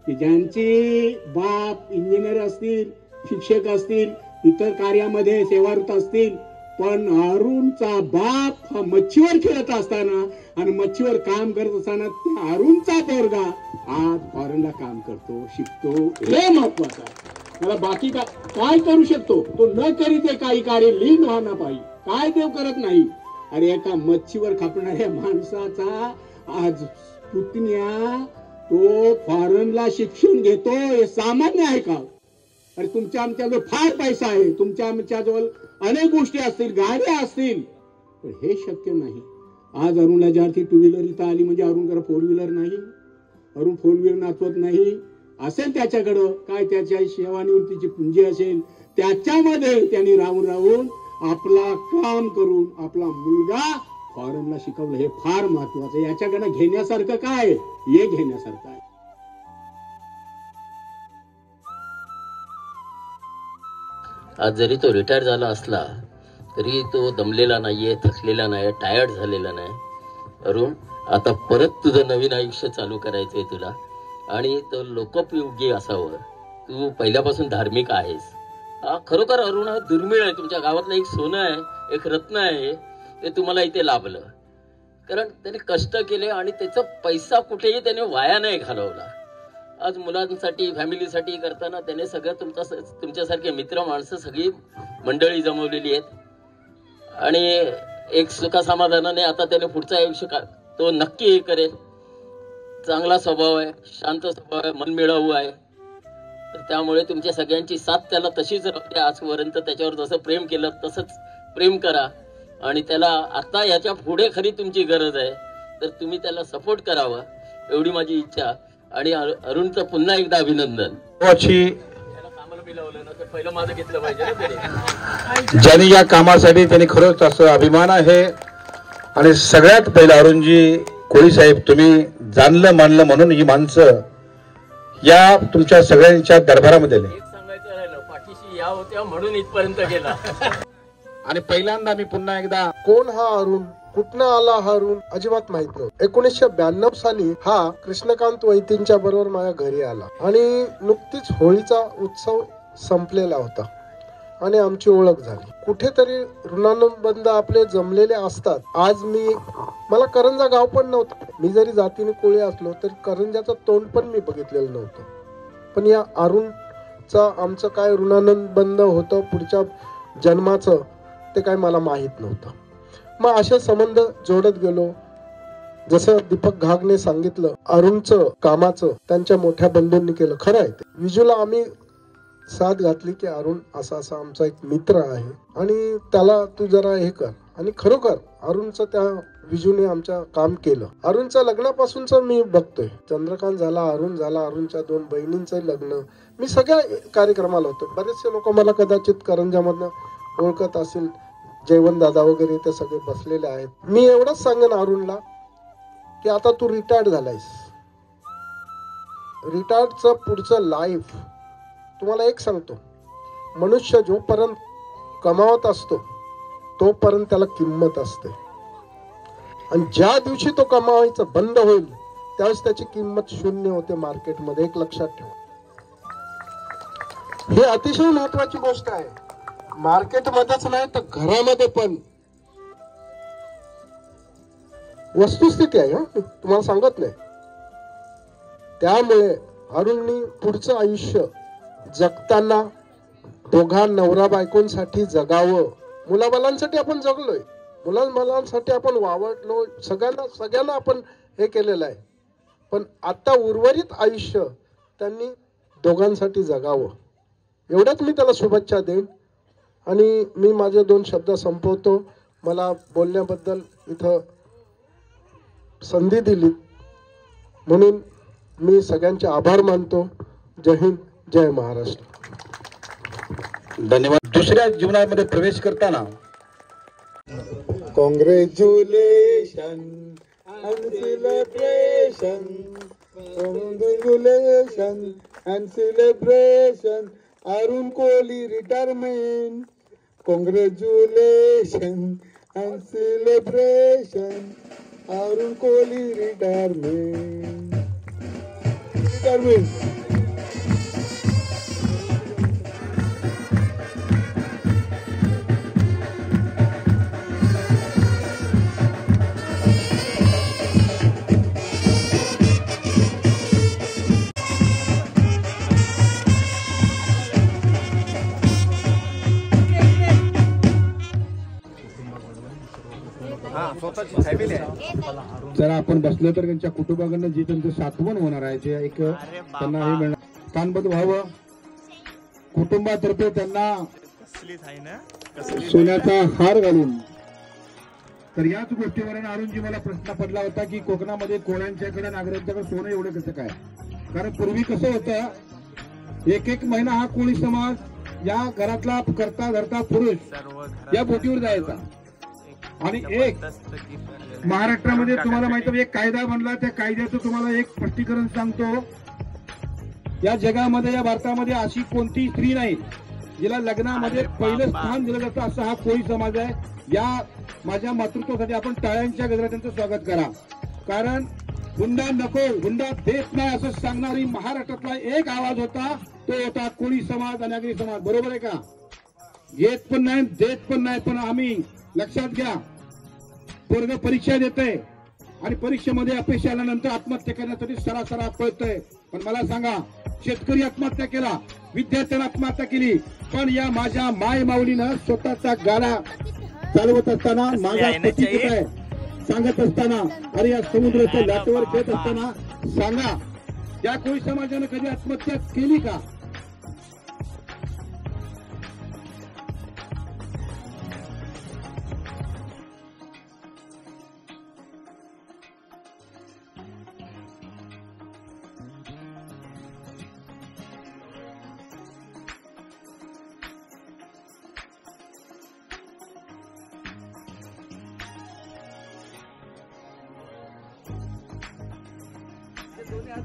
की ज्यांचे बाप इंजिनियर असतील, शिक्षक असतील, इतर कार्यामध्ये सेवारत असतील, पण अरुणचा बाप हा मच्छीवर खेळत असताना आणि मच्छीवर काम करत असताना त्या अरुणचा पोरगा आज फॉरेनला काम करतो, शिकतो. हे महत्वाचं आहे. मला बाकी काय करू शकतो तो न करीत काही कार्य लीन व्हायला पाहिजे. काय देव करत नाही. अरे एका मच्छीवर खापणाऱ्या माणसाचा आज पुतण्या तो फॉरेनला शिक्षण घेतो, हे सामान्य आहे का? अरे तुमच्या आमच्याजवळ फार पैसा आहे, तुमच्या आमच्याजवळ अनेक गोष्टी असतील, गाड्या असतील, पण हे शक्य नाही. आज अरुणला ज्याची 2 व्हीलर इथं आली म्हणजे अरुणकडे 4 व्हीलर नाही, अरुण 4 व्हीलर नाचवत नाही. असेल त्याच्याकडं काय त्याच्या सेवानिवृत्तीची पुंजी असेल, त्याच्यामध्ये त्यांनी राहून राहून आपला काम करून आपला मुलगा फॉरेनला शिकवलं. हे फार महत्वाचं. याच्याकडनं घेण्यासारखं काय? हे घेण्यासारखं आहे.
आज जरी तो रिटायर झाला असला तरी तो दमलेला नाहीये, थकलेला नाही, टायर्ड झालेला नाही. अरुण, आता परत तुझं नवीन आयुष्य चालू करायचंय तुला आणि तो लोकोपयोगी असावं. तू पहिल्यापासून धार्मिक आहेस. हा खरोखर अरुण हा दुर्मिळ आहे. तुमच्या गावातलं एक सोनं आहे, एक रत्न आहे, ते तुम्हाला इथे लाभलं. कारण त्याने कष्ट केले आणि त्याचा पैसा कुठेही त्याने वाया नाही घालवला. आज मुलांसाठी, फॅमिलीसाठी करताना त्याने सगळं तुमच्यासारखे मित्र माणसं सगळी मंडळी जमवलेली आहेत. आणि एक सुखासमाधानाने आता त्याने पुढचं आयुष्य तो नक्की हे करेल. चांगला स्वभाव आहे, शांत स्वभाव आहे, मनमिळावू आहे. तर त्यामुळे तुमच्या सगळ्यांची साथ त्याला तशीच राहते. आजपर्यंत त्याच्यावर जसं प्रेम केलं तसंच प्रेम करा. आणि त्याला आता याच्या पुढे खरी तुमची गरज आहे तर तुम्ही त्याला सपोर्ट करावा एवढी माझी इच्छा. आणि अरुणचं पुन्हा एकदा अभिनंदन. कामाला बिलावलं ना तर पहिलं माझं घेतलं पाहिजे ना त्याने.
ज्यांनी या कामासाठी त्यांनी खरंच असं अभिमान आहे. आणि सगळ्यात पहिलं अरुणजी कोळी साहेब, तुम्ही जाणलं मानलं म्हणून ही माणसं या तुमच्या सगळ्यांच्या दरबारामध्ये
सांगायचं राहिलं, पाठीशी या होत्या म्हणून इथपर्यंत गेला.
आणि पहिल्यांदा मी पुन्हा एकदा,
कोण हा अरुण, कुठनं आला हा अरुण अजिबात माहित नव्हतं. 1992 साली हा कृष्णकांत वैतींच्या बरोबर माझ्या घरी आला आणि नुकतीच होळीचा उत्सव संपलेला होता आणि आमची ओळख झाली. कुठेतरी ऋणानुबंध आपले जमलेले असतात. आज मला करंजा गाव पण नव्हतं. मी जरी जातीने कोळी असलो तरी करंजाचं तोंड पण मी बघितलेलं नव्हतं. पण या अरुणचा आमचं काय ऋणानुबंध होतं पुढच्या जन्माचं ते काय मला माहित नव्हतं. मग असे संबंध जोडत गेलो. जसं दीपक घागने सांगितलं, अरुणचं कामाचं त्यांच्या मोठ्या बंधूंनी केलं. खरं आहे ते. विजूला आम्ही साथ घातली की अरुण असा आमचा एक मित्र आहे आणि त्याला तू जरा हे कर. आणि खरोखर अरुणचं त्या विजूने आमच्या काम केलं. अरुणचं लग्नापासूनच मी बघतोय. चंद्रकांत झाला, अरुण झाला, अरुणच्या 2 बहिणींचं लग्न. मी सगळ्या कार्यक्रमाला होतो. बरेचसे लोक मला कदाचित करंजामधनं ओळखत असेल, जयवंत दादा वगैरे ते सगळे बसलेले आहेत. मी एवढंच सांगेन अरुणला की आता तू रिटायर्ड झालायस. रिटायर्डचं पुढचं लाईफ तुम्हाला एक सांगतो, मनुष्य जोपर्यंत कमावत असतो तोपर्यंत त्याला किंमत असते. आणि ज्या दिवशी तो कमावायचं बंद होईल त्यावेळेस त्याची किंमत शून्य होते मार्केटमध्ये. एक लक्षात ठेवा, हे अतिशय महत्वाची गोष्ट आहे. मार्केटमध्येच नाही तर घरामध्ये पण वस्तुस्थिती आहे. तुम्हाला सांगत नाही. त्यामुळे अरुणनी पुढचं आयुष्य जगताना दोघा नवरा बायकोंसाठी जगावं. मुलाबालांसाठी आपण जगलोय, मुलांसाठी आपण वावरलो, सगळ्यांना आपण हे केलेलं आहे. पण आता उर्वरित आयुष्य त्यांनी दोघांसाठी जगावं एवढ्याच मी त्याला शुभेच्छा देईन. आणि मी माझे 2 शब्द संपवतो. मला बोलण्याबद्दल इथं संधी दिली म्हणून मी सगळ्यांचे आभार मानतो. जय हिंद, जय महाराष्ट्र.
धन्यवाद. दुसऱ्या जीवनामध्ये प्रवेश करताना
congratulation and celebration, congratulation and celebration, Arun Kohli retirement. Congratulation and celebration, Arun Kohli retirement.
जरा आपण बसलो तर त्यांच्या कुटुंबाकडनं जी त्यांचं साठवण होणार आहे ते एक त्यांना हे मिळणार, स्थानबद्ध व्हावं. कुटुंबातर्फे त्यांना सोन्याचा हार घालून. तर याच गोष्टीवरून अरुणजी मला प्रश्न पडला होता की कोकणामध्ये कोळ्यांच्याकडे नागरिकांच्याकडे सोनं एवढं कसं काय. कारण पूर्वी कसं होतं, 1 महिना हा कोळी समाज या घरातला करता धरता पुरुष या बोटीवर जायचा. आणि एक महाराष्ट्रामध्ये तुम्हाला माहिती आहे, एक कायदा बनला. त्या कायद्याचं तुम्हाला एक स्पष्टीकरण सांगतो. या जगामध्ये, या भारतामध्ये अशी कोणती स्त्री नाही जिला लग्नामध्ये पहिलं स्थान दिलं जातं असा हा कोळी समाज आहे. या माझ्या मातृत्वासाठी आपण टाळ्यांच्या गजरात त्यांचं स्वागत करा. कारण हुंडा नको, हुंडा देत नाही असं सांगणारी महाराष्ट्रातला एक आवाज होता, तो होता कोळी समाज आणि आगरी समाज. बरोबर आहे का? घेत पण नाही, देत पण नाही. पण आम्ही लक्षात घ्या, पोरग परीक्षा देतोय आणि परीक्षेमध्ये अपयश आल्यानंतर आत्महत्या करण्यासाठी सरासरा पळतोय. पण मला सांगा, शेतकरी आत्महत्या केला, विद्यार्थ्यांनी आत्महत्या केली, पण या माझ्या माय माऊलीनं स्वतःचा गाडा चालवत असताना माझा पती कुठे आहे सांगत असताना, अरे या समुद्राच्या लाटेवर खेळत असताना सांगा, त्या कोळी समाजाने कधी आत्महत्या केली का?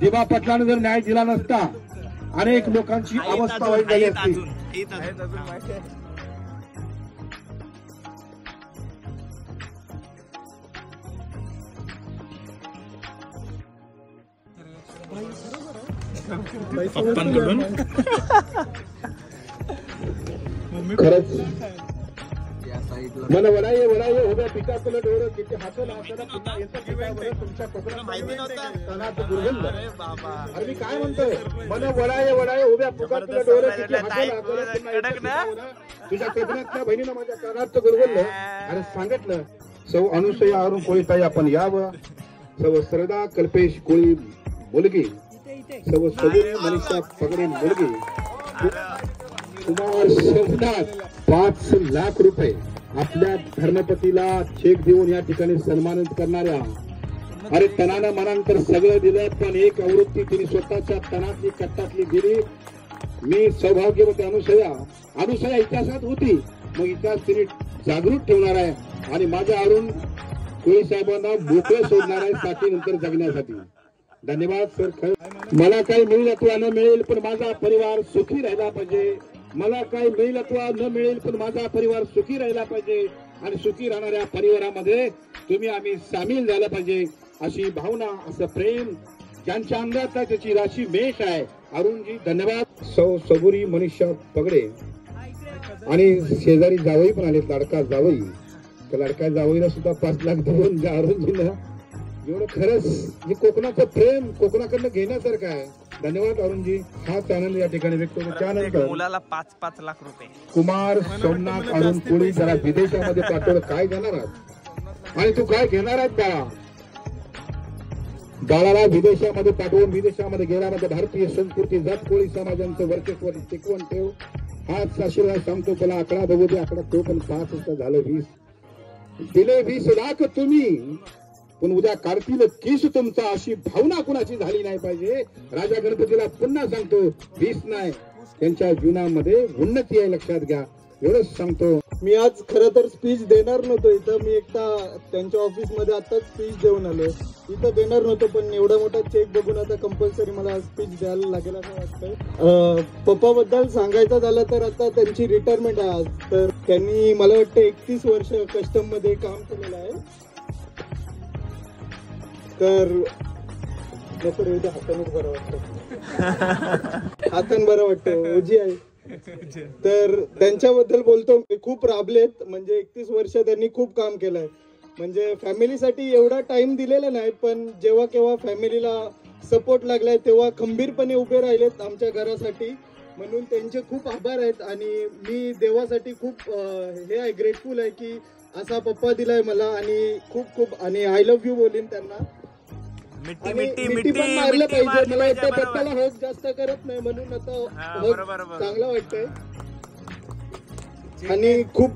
दिवा पाटलाने जर न्याय दिला नसता अनेक लोकांची अवस्था वाईट झाली असती. खरंच मला वडाये वडाये उभ्या पिकाचं डोरं किती हातला हाताला पुन्हा येतं पिकावर तुमच्या कोकणात दुर्गंध. अरे मी काय म्हणतोय, मला वडाये वडाये उभ्या पिकाचं डोरं किती हातला हाताला पुन्हा येतं पिकावर तुझ्या कोकणातल्या बहिणीनं माझ्या कानात गुरगुरलं. अरे सांगितलं सौ अनुसया अरुण कोळीताई आपण यावं, सौ श्रद्धा कल्पेश कोळी मुलगी, सौ सबुरी मनीषा पगडे मुलगी, कुमार सोमनाथ 5 लाख रुपये आपल्या धर्मपतीला चेक देऊन या ठिकाणी सन्मानित करणाऱ्या. अरे तनानं मनानंतर सगळं दिलं, पण एक आवृत्ती तिने स्वतःच्या तनातली कट्टातली दिली. मी सौभाग्यवती अनुसया इतिहासात होती, मग इतिहास तिने जागृत ठेवणार आहे आणि माझ्या अरुण कोळी साहेबांना मोकळं सोडणार आहे साठी नंतर जगण्यासाठी. धन्यवाद सर. मला काही मिळेल अथवा न मिळेल पण माझा परिवार सुखी राहिला पाहिजे. मला काही मिळेल अथवा न मिळेल पण माझा परिवार सुखी राहिला पाहिजे आणि सुखी राहणाऱ्या परिवारामध्ये तुम्ही आम्ही सामील झाला पाहिजे अशी भावना, असं प्रेम ज्यांच्या अंगात आहे त्याची राशी मेष आहे. अरुणजी धन्यवाद. सौ सबुरी मनीषा पगडे आणि शेजारी जावई पण आले, लाडका जावई. त्या लाडका जावईला सुद्धा 5 लाख देऊन अरुणजीनं एवढं खरंच हे कोकणाचं प्रेम कोकणाकडनं घेण्यासारखं आहे. धन्यवाद अरुणजी. हाच आनंद या ठिकाणी व्यक्त होतो. त्यानंतर
मुलाला 5-5 लाख रुपये
कुमार सोमनाथ अरुण कोळी जरा विदेशामध्ये पाठवलं, काय घेणार आहात आणि तू काय घेणार आहात बाळा? बाळाला विदेशामध्ये पाठवून विदेशामध्ये गेल्यामध्ये भारतीय संस्कृती जात कोळी समाजांचं वर्चस्व टिकवून ठेव. हाच आशीर्वाद सांगतो. त्याला आकडा बघू दे, आकडा तो पण 5 झालं 20 दिले 20 लाख तुम्ही, पण उद्या काढतील केस तुमचा अशी भावना कुणाची झाली नाही पाहिजे. राजा गणपतीला पुन्हा सांगतो 20 नाही, त्यांच्या जीवनामध्ये उन्नती आहे लक्षात घ्या, एवढंच सांगतो.
मी आज खरं तर स्पीच देणार नव्हतो इथं, मी एकटा त्यांच्या ऑफिसमध्ये आताच स्पीच देऊन आलो. इथं देणार नव्हतो पण एवढा मोठा चेक बघून आता कंपल्सरी मला स्पीच द्यायला लागेल असं वाटतंय. पप्पाबद्दल सांगायचं झालं तर आता त्यांची रिटायरमेंट आहे आज. तर त्यांनी मला वाटतं 31 वर्ष कस्टम मध्ये काम केलेलं आहे. तर हातानेच बरं वाटतं, हातान बरं वाटतं, ओझी आहे. तर त्यांच्याबद्दल बोलतो, खूप राबलेत. म्हणजे 31 वर्ष त्यांनी खूप काम केलंय. म्हणजे फॅमिलीसाठी एवढा टाइम दिलेला नाही, पण जेव्हा केव्हा फॅमिलीला सपोर्ट लागलाय तेव्हा खंबीरपणे उभे राहिलेत आमच्या घरासाठी. म्हणून त्यांचे खूप आभार आहेत आणि मी देवासाठी खूप हे आहे, ग्रेटफुल आहे की असा पप्पा दिलाय मला. आणि खूप खूप आणि आय लव्ह यू बोलीन त्यांना. मिठी पण मारलं पाहिजे. मला वाटतं पप्पाला होप जास्त करत नाही म्हणून आता होप चांगला वाटतंय. आणि खूप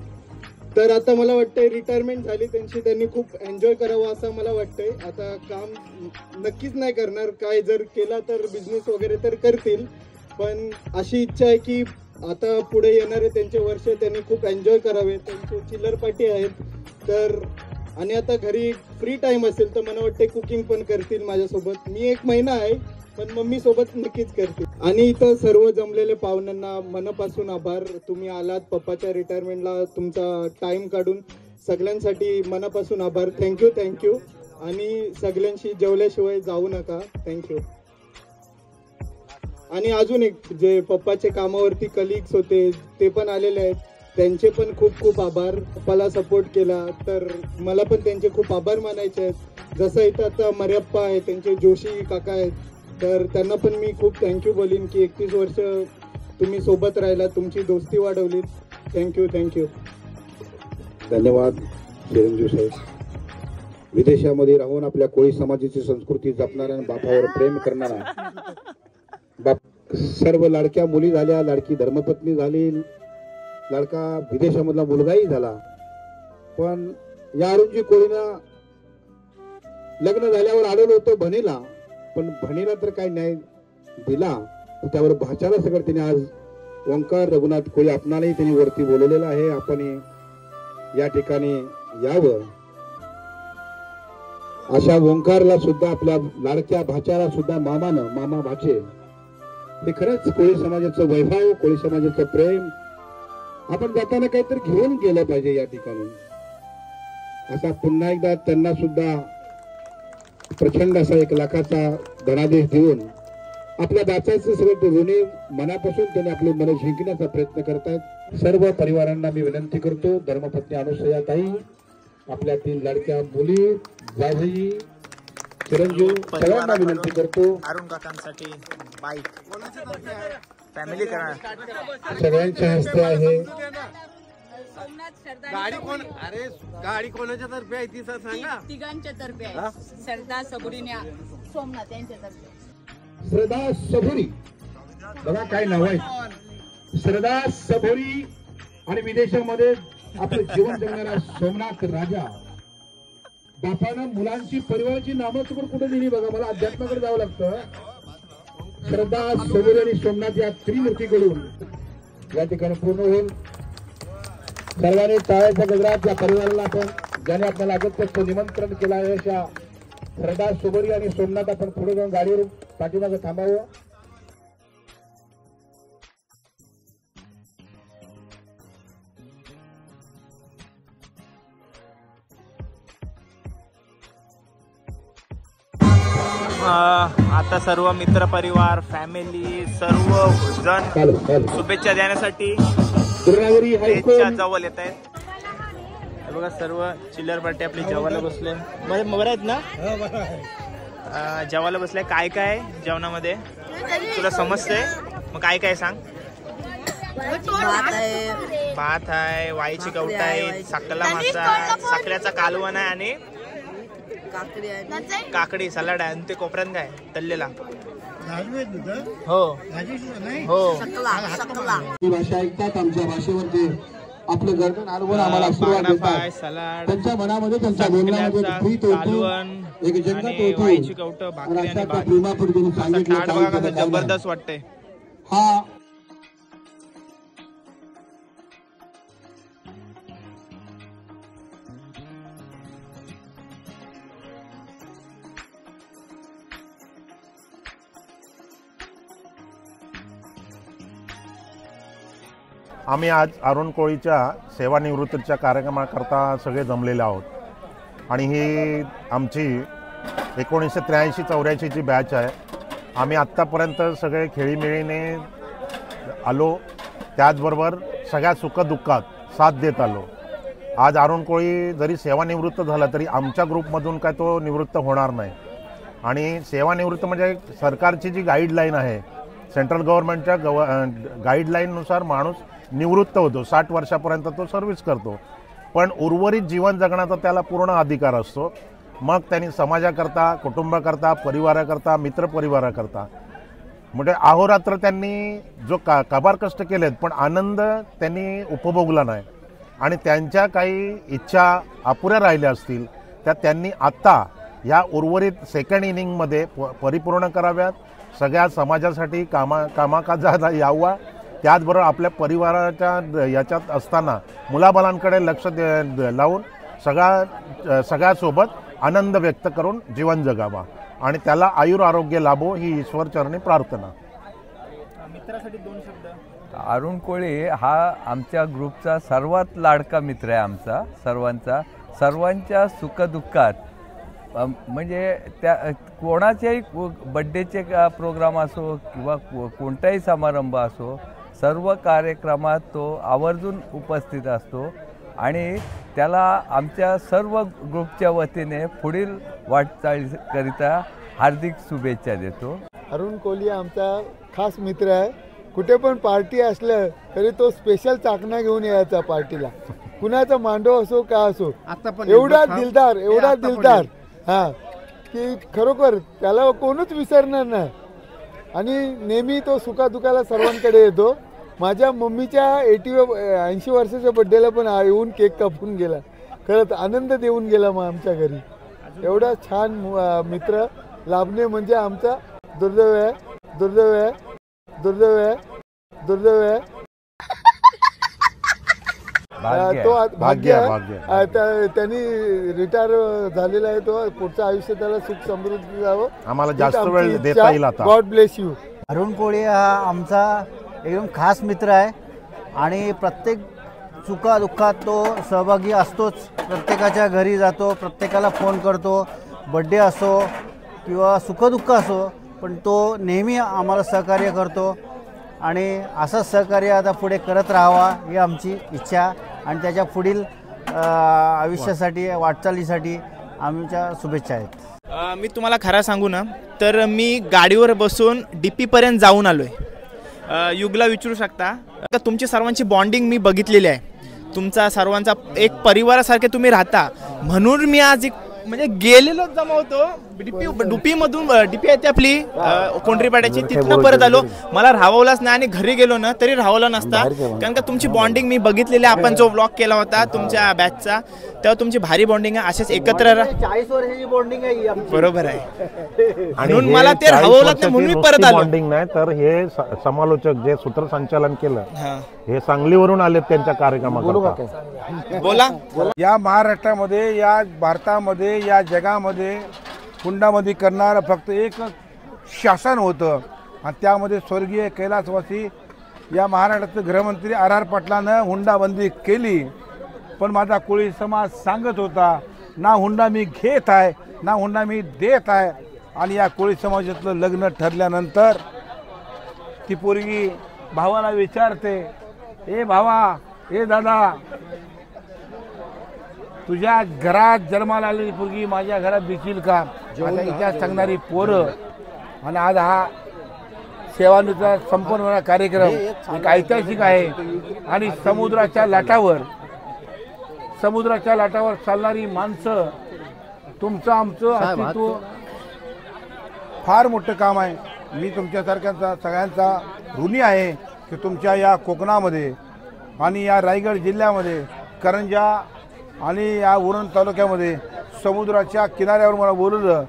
तर आता मला वाटतंय रिटायरमेंट झाली त्यांची, त्यांनी खूप एन्जॉय करावं असं मला वाटतंय. आता काम नक्कीच नाही करणार, काय जर केला तर बिझनेस वगैरे तर करतील, पण अशी इच्छा आहे की आता पुढे येणारे त्यांचे वर्ष त्यांनी खूप एन्जॉय करावे. त्यांचे चिल्लर पार्टी आहेत तर, आणि आता घरी फ्री टाइम असेल तर मला वाटते कुकिंग पण करतील माझ्यासोबत. मी 1 महिना आहे पण मम्मी सोबत नक्कीच करतील. आणि इथं सर्व जमलेले पाहुण्यांना मनापासून आभार. तुम्ही आलात पप्पाच्या रिटायरमेंटला तुमचा टाइम काढून, सगळ्यांसाठी मनापासून आभार. थँक्यू. आणि सगळ्यांशी जेवल्याशिवाय जाऊ नका. थँक्यू. आणि अजून एक जे पप्पाचे कामावरती कलिग्स होते ते पण आलेले आहेत, त्यांचे पण खूप खूप आभार. पप्पाला सपोर्ट केला तर मला पण त्यांचे खूप आभार मानायचे आहेत. जसं इथं आता मर्याप्पा आहे, त्यांचे जोशी काका आहेत, तर त्यांना पण मी खूप थँक्यू बोलीन की 31 वर्ष तुम्ही सोबत राहिला, तुमची दोस्ती वाढवलीत. थँक्यू.
धन्यवाद चिरंजीव साहेब. विदेशामध्ये राहून आपल्या कोळी समाजाची संस्कृती जपणारा आणि बापावर प्रेम करणारा बाप. सर्व लाडक्या मुली झाल्या, लाडकी धर्मपत्नी झाली, लाडका विदेशामधला मुलगाही झाला. पण या अरुणजी कोळीनं लग्न झाल्यावर आलेलो होतो भणीला, पण भणीला तर काय न्याय दिला, त्यावर भाच्याला सगळं त्याने आज ओंकार रघुनाथ कोळी आपणालाही त्यांनी वरती बोलवलेलं आहे. आपण या ठिकाणी यावं. अशा ओंकारला सुद्धा आपल्या लाडक्या भाच्याला सुद्धा मामा भाचे, हे खरंच कोळी समाजाचं वैभव, कोळी समाजाचं प्रेम आपण जाताना काहीतरी घेऊन गेलं पाहिजे या ठिकाणी. असा पुन्हा एकदा त्यांना सुद्धा प्रचंड असा 1 लाखाचा धनादेश देऊन आपल्या बाचाचं सगळं ऋणी मनापासून त्यांनी आपले मन जिंकण्याचा प्रयत्न करतायत. सर्व परिवारांना मी विनंती करतो, धर्मपत्नी अनुसयाताई, आपल्या 3 लाडक्या मुली, जावई, चिरंजीव, सगळ्यांना विनंती करतो.
अरुण काकांसाठी बाईक फॅमिली करा
सगळ्यांच्या हस्ते आहे.
गाडी कोण? अरे गाडी कोणाच्या तर्फे आहे ती सांगा.
तिघांच्या तर्फे आहे. श्रद्धा सबुरीने सोमनाथ यांच्या तर्फे.
श्रद्धा सबुरी, बघा काय नाव आहे, श्रद्धा सबुरी. आणि विदेशामध्ये आपलं जीवन जगणारा सोमनाथ राजा. बापानं मुलांची परिवाराची नामं चुकून कुठे दिली बघा, मला अध्यात्माकडे जावं लागतं. श्रद्धा सबुरी आणि सोमनाथ या त्रिमूर्तीकडून या ठिकाणी पूर्ण होईल. सर्वांनी टाळ्याच्या गजरात या परिवाराला आपण ज्याने आपल्याला अगत्य निमंत्रण केलं आहे अशा श्रद्धा सबुरी आणि सोमनाथ आपण पुढे जाऊन गाडीवर पाठीमागे थांबावं.
आता सर्व मित्र परिवार, फॅमिली, सर्व जण शुभेच्छा देण्यासाठी स्टेजच्या जवळ येत आहेत. बघा सर्व चिल्लर पार्टी आपली जेवायला बसले. बरं आहेत ना? जेवायला बसले. काय काय जेवणामध्ये तुला समजतंय? मग काय काय सांग. भात आहे, वाईची कवट आहे, साकला मासा, साकल्याचा कालवण आहे आणि काकडी सलाड आहे. आणि ते कोपऱ्यात काय तळलेला. हो हो.
भाषा ऐकतात, आमच्या भाषेवरती आपलं गर्दन हलवून आम्हाला आशीर्वाद देतात.
सलाड,
त्यांच्या मनामध्ये, त्यांच्या बोलण्यामध्ये प्रीत होती, एक जंगत होती. प्रेमापुढे त्यांनी सांगितलं
जबरदस्त वाटतंय.
हा
आम्ही आज अरुण कोळीच्या सेवानिवृत्तीच्या कार्यक्रमाकरता सगळे जमलेले आहोत. आणि ही आमची 1983-84ची बॅच आहे. आम्ही आत्तापर्यंत सगळे खेळीमेळीने आलो, त्याचबरोबर सगळ्या सुखदुःखात साथ देत आलो. आज अरुण कोळी जरी सेवानिवृत्त झाला तरी आमच्या ग्रुपमधून काय तो निवृत्त होणार नाही. आणि सेवानिवृत्त म्हणजे सरकारची जी गाईडलाईन आहे, सेंट्रल गव्हर्नमेंटच्या गाईडलाईननुसार माणूस निवृत्त होतो. 60 वर्षापर्यंत तो सर्व्हिस करतो, पण उर्वरित जीवन जगण्याचा त्याला पूर्ण अधिकार असतो. मग त्यांनी समाजाकरता, कुटुंबाकरता, परिवाराकरता, मित्रपरिवाराकरता म्हणजे अहोरात्र त्यांनी जो कबार कष्ट केलेत, पण आनंद त्यांनी उपभोगला नाही. आणि त्यांच्या काही इच्छा अपुऱ्या राहिल्या असतील त्या त्यांनी आत्ता या उर्वरित सेकंड इनिंगमध्ये परिपूर्ण कराव्यात. सगळ्या समाजासाठी कामाकाजात यावा. त्याचबरोबर आपल्या परिवाराच्या याच्यात असताना मुलाबाळांकडे लक्ष लावून सगळ्यासोबत आनंद व्यक्त करून जीवन जगावा आणि त्याला आयुर आरोग्य लाभो ही ईश्वरचरणी प्रार्थना.
मित्रासाठी 2 शब्द.
अरुण कोळी हा आमच्या ग्रुपचा सर्वात लाडका मित्र आहे. आमचा सर्वांच्या सुखदुःखात म्हणजे त्या कोणाच्याही बड्डेचे प्रोग्राम असो किंवा कोणताही समारंभ असो, सर्व कार्यक्रमात तो आवर्जून उपस्थित असतो. आणि त्याला आमच्या सर्व ग्रुपच्या वतीने पुढील वाटचालीकरिता हार्दिक शुभेच्छा देतो.
अरुण कोळी आमचा खास मित्र आहे. कुठे पण पार्टी असलं तरी तो स्पेशल चाकणा घेऊन यायचा पार्टीला. कुणाचा मांडव असो का असो, एवढा दिलदार हा की खरोखर त्याला कोणच विसरणार नाही. आणि नेहमी तो सुखादुखाला सर्वांकडे येतो. माझ्या मम्मीच्या 80 वर्षाच्या बड्डेला पण येऊन केक कापून गेला. खरंच आनंद देऊन गेला मग आमच्या घरी. एवढा छान मित्र लाभणे म्हणजे आमचा दुर्दैव आहे, दुर्दैव आहे, दुर्दैव आहे, दुर्दैव आहे. तो भाग्य आहे. त्यांनी रिटायर झालेला आहे. तो पुढचं आयुष्य त्याला सुख समृद्धी जावं.
आम्हाला जास्त वेळ देता येईल आता.
God bless you.
Arun Koli हा आमचा एकदम खास मित्र आहे आणि प्रत्येक सुखादुःखात तो सहभागी असतोच. प्रत्येकाच्या घरी जातो, प्रत्येकाला फोन करतो. बड्डे असो किंवा सुखदुःख असो, पण तो नेहमी आम्हाला सहकार्य करतो आणि असंच सहकार्य आता पुढे करत राहावा ही आमची इच्छा आणि त्याच्या पुढील आयुष्यासाठी वाटचालीसाठी आमच्या शुभेच्छा आहेत.
मी तुम्हाला खरं सांगू ना तर मी गाडीवर बसून DP पर्यंत जाऊन आलोय. युगला विचारू शकता. तुमची सर्वांची बॉन्डिंग मी बघितलेली आहे. तुमचा सर्वांचा एक परिवारासारखे तुम्ही राहता म्हणून मी आज एक म्हणजे गेलेलो जमावतो डुपी मधून DP आहे ती आपली कोंढरीपाड्याची, तिथनं परत आलो. मला राहावलाच नाही आणि घरी गेलो ना तरी राहावला नसता, कारण का तुमची बॉन्डिंग मी बघितलेली. आपण जो व्लॉग केला होता तुमच्या बॅचचा तेव्हा तुमची भारी बॉन्डिंग आहे. असेच एकत्र
40 वर्षाची बॉन्डिंग आहे.
बरोबर आहे. म्हणून मला ते राहावलं नाही म्हणून मी परत आलो.
बॉन्डिंग नाही तर हे समालोचक जे सूत्रसंचालन केलं हे सांगलीवरून आले त्यांच्या कार्यक्रमात.
बोला.
या महाराष्ट्रामध्ये, या भारतामध्ये, या जगामध्ये हुंडामध्ये करणारं फक्त एक शासन होतं आणि त्यामध्ये स्वर्गीय कैलासवासी या महाराष्ट्राचे गृहमंत्री RR पाटलानं हुंडाबंदी केली. पण माझा कोळी समाज सांगत होता ना हुंडा मी घेत आहे ना हुंडा मी देत आहे. आणि या कोळी समाजातलं लग्न ठरल्यानंतर ती पोरगी भावाला विचारते, ए भावा, ए दादा, तुझ्या घरात जन्माला आलेली पोरगी माझ्या घरात दिसतील का? आता इतिहास सांगणारी पोरं. आणि आज हा सेवानुचा संपन्न होणारा कार्यक्रम एक ऐतिहासिक आहे. आणि समुद्राच्या लाटावर चालणारी माणसं, तुमचं आमचं अस्तित्व फार मोठं काम आहे. मी तुमच्यासारख्यांचा सगळ्यांचा ऋणी आहे की तुमच्या या कोकणामध्ये आणि या रायगड जिल्ह्यामध्ये करंजा आणि या उरण तालुक्यामध्ये समुद्राच्या किनाऱ्यावर मला बोलवलं.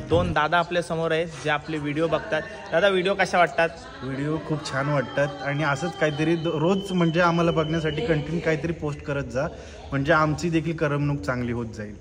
दोन दादा आपल्या समोर आहेत जे आपले व्हिडिओ बघतात. दादा, व्हिडिओ कशा वाटतात?
व्हिडिओ खूप छान वाटतात आणि असंच काहीतरी रोज म्हणजे आम्हाला बघण्यासाठी कंटिन्यू काहीतरी पोस्ट करत जा, म्हणजे आमची देखील करमणूक चांगली होत जाईल.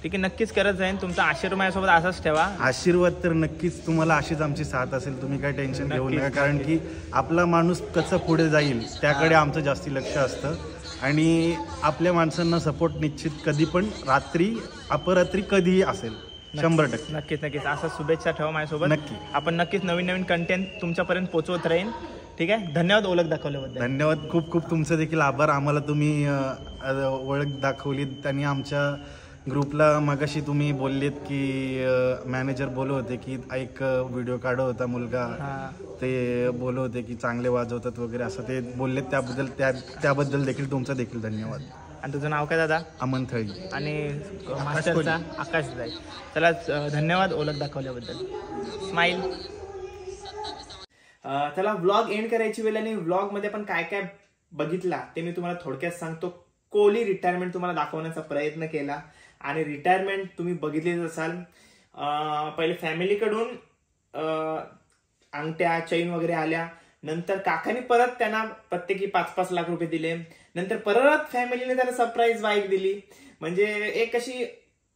ठीक आहे, नक्कीच करत जाईन. तुमचा आशीर्वाद माझ्यासोबत असाच ठेवा.
आशीर्वाद तर नक्कीच तुम्हाला अशीच आमची साथ असेल. तुम्ही काय टेन्शन घेऊ नका, कारण की आपला माणूस कसं पुढे जाईल त्याकडे आमचं जास्ती लक्ष असतं. आणि आपल्या माणसांना सपोर्ट निश्चित कधी पण रात्री अपरात्री कधीही असेल. 100%
नक्कीच नक्कीच. असं शुभेच्छा ठेवा माझ्यासोबत.
नक्की
आपण नक्कीच नवीन नवीन कंटेंट तुमच्यापर्यंत पोहोचवत राहीन. ठीक आहे, धन्यवाद ओळख दाखवल्याबद्दल.
धन्यवाद. खूप खूप तुमचं देखील आभार. आम्हाला तुम्ही ओळख दाखवलीत आणि आमच्या ग्रुपला मगाशी तुम्ही बोललेत की मॅनेजर बोलत होते की एक व्हिडिओ काढत होता मुलगा, ते बोलत होते की चांगले वाजवतात वगैरे असं ते बोललेत. त्याबद्दल देखील तुमचा देखील धन्यवाद.
आणि तुझं नाव काय दादा?
अमन थळी.
आणि मास्टरचा आकाश जाई. चला, धन्यवाद ओळख दाखवल्याबद्दल. स्माईल. चला, व्लॉग एंड करायची वेळ आणि व्लॉगमध्ये पण काय काय बघितला ते मी तुम्हाला थोडक्यात सांगतो. कोहली रिटायरमेंट तुम्हाला दाखवण्याचा प्रयत्न केला आणि रिटायरमेंट तुम्ही बघितलीच असाल. पहिले फॅमिलीकडून अंगठ्या चैन वगैरे आल्या, नंतर काकांनी परत त्यांना प्रत्येकी 5-5 लाख रुपये दिले. नंतर परत फॅमिलीने त्याला सरप्राईज बाईक दिली. म्हणजे एक अशी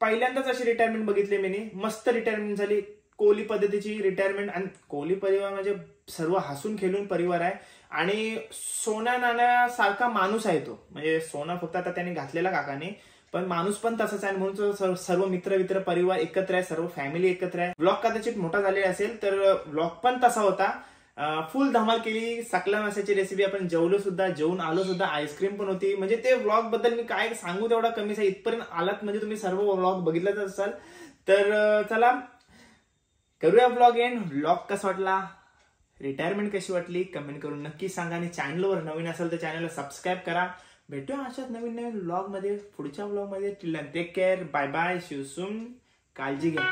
पहिल्यांदाच अशी रिटायरमेंट बघितली मी. मस्त रिटायरमेंट झाली. कोहली पद्धतीची रिटायरमेंट. आणि कोहली परिवार म्हणजे सर्व हसून खेळून परिवार आहे आणि सोन्या नाण्यासारखा माणूस आहे तो. म्हणजे सोना फक्त आता त्याने घातलेला काकाने, पण माणूस पण तसाच आहे. म्हणून सर्व मित्र परिवार एकत्र आहे, सर्व फॅमिली एकत्र आहे. ब्लॉग कदाचित मोठा झालेला असेल तर ब्लॉग पण तसा होता. फुल धमाल केली. सकला माशाची रेसिपी आपण जेवलो सुद्धा, जेवून आलो सुद्धा. आईस्क्रीम पण होती. म्हणजे ते व्लॉग बद्दल मी काय सांगू तेवढा कमीच आहे. इथपर्यंत आलात म्हणजे तुम्ही सर्व व्लॉग बघितलाच असाल. तर चला करूया व्लॉग एंड. व्लॉग कसा वाटला, रिटायरमेंट कशी वाटली कमेंट करून नक्की सांगा. आणि चॅनलवर नवीन असेल तर चॅनलला सबस्क्राईब करा. भेटूया अशाच नवीन व्लॉग मध्ये पुढच्या व्लॉग मध्ये. Till then take care, bye bye, see you soon. काळजी घ्या.